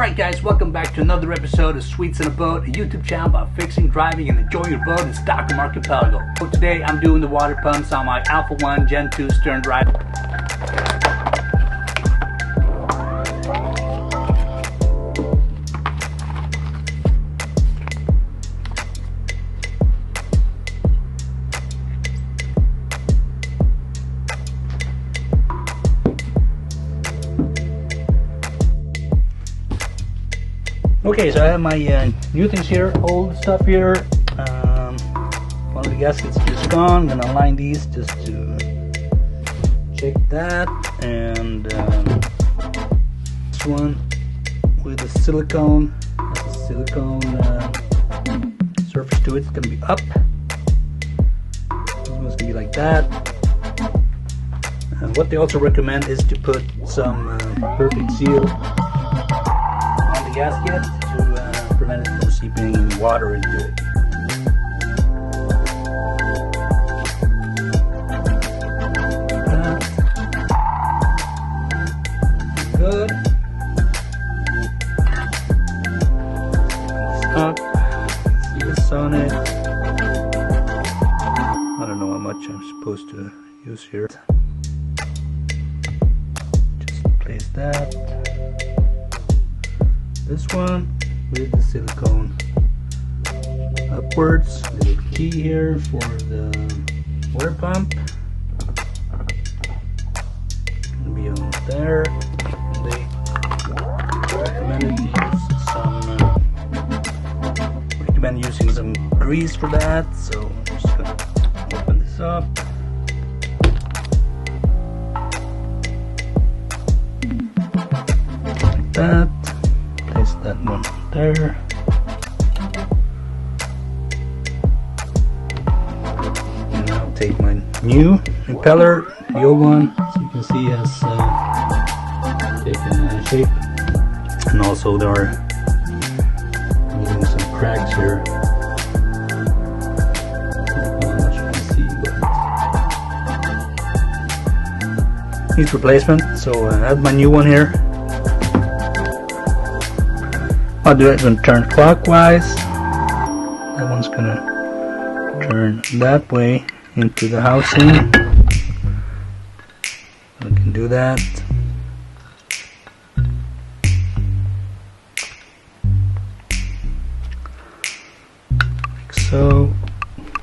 Alright guys, welcome back to another episode of Sweets in a Boat, a YouTube channel about fixing, driving, and enjoying your boat in Stockholm Archipelago. So today I'm doing the water pumps on my Alpha 1 Gen 2 stern drive. Okay, so I have my new things here, old stuff here. One of the gaskets is gone. I'm gonna align these just to check that. And this one with the silicone, has a silicone surface to it. It's gonna be up. This one's gonna be like that. And what they also recommend is to put some perfect seal on the gasket to prevent it from seeping water into it. Good. Up. See this on it. I don't know how much I'm supposed to use here. Just place that. This one with the silicone upwards. Little key here for the water pump. Gonna be on there. They recommended using some grease for that. So I'm just gonna open this up. Like that. That one there. And I'll take my new impeller, the old one, as you can see has taken shape, and also there are getting some cracks here. Not much you can see, but needs replacement. So I have my new one here. I'll do it and turn clockwise. That one's gonna turn that way into the housing. I can do that. Like so.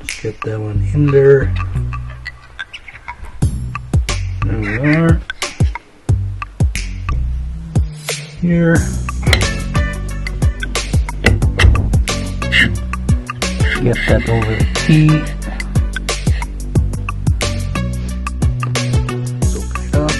Just get that one in there. There we are. Here. Get that over the key. Let's open it up.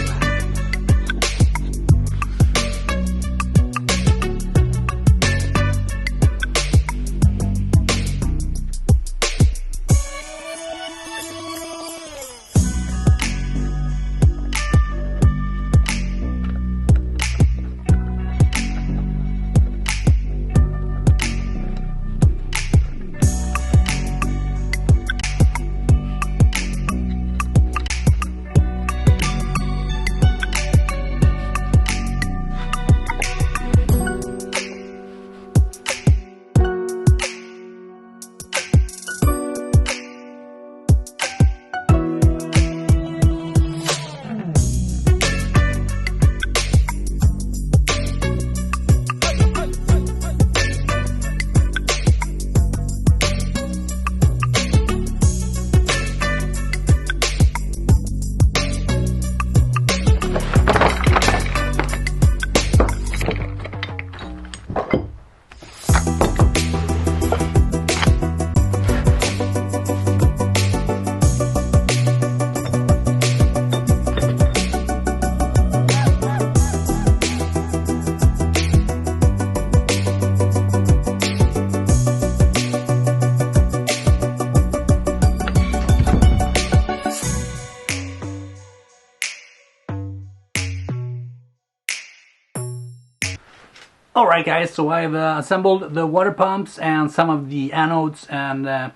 Alright guys, so I've assembled the water pumps and some of the anodes, and now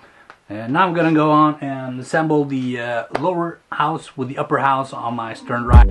I'm gonna go on and assemble the lower house with the upper house on my stern drive.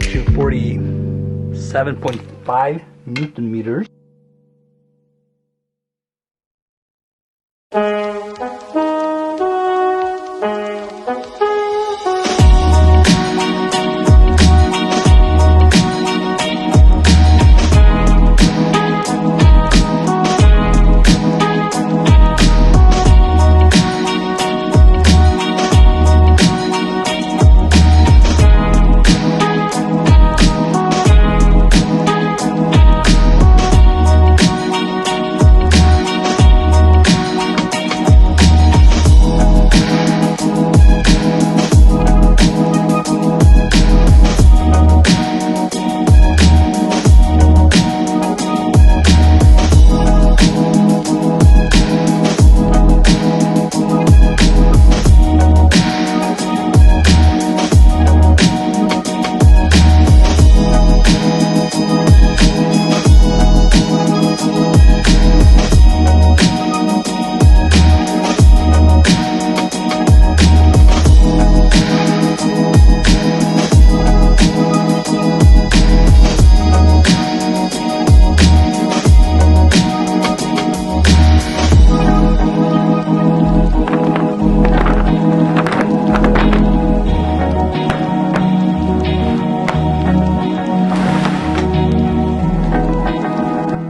to 47.5 Newton meters.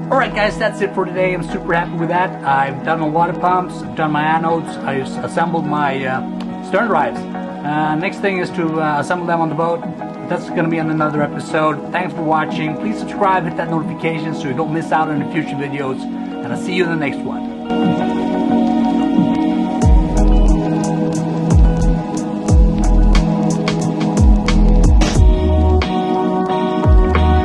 Alright guys, that's it for today. I'm super happy with that. I've done a lot of pumps, I've done my anodes, I've assembled my stern drives. Next thing is to assemble them on the boat. That's going to be on another episode. Thanks for watching. Please subscribe, hit that notification so you don't miss out on the future videos. And I'll see you in the next one.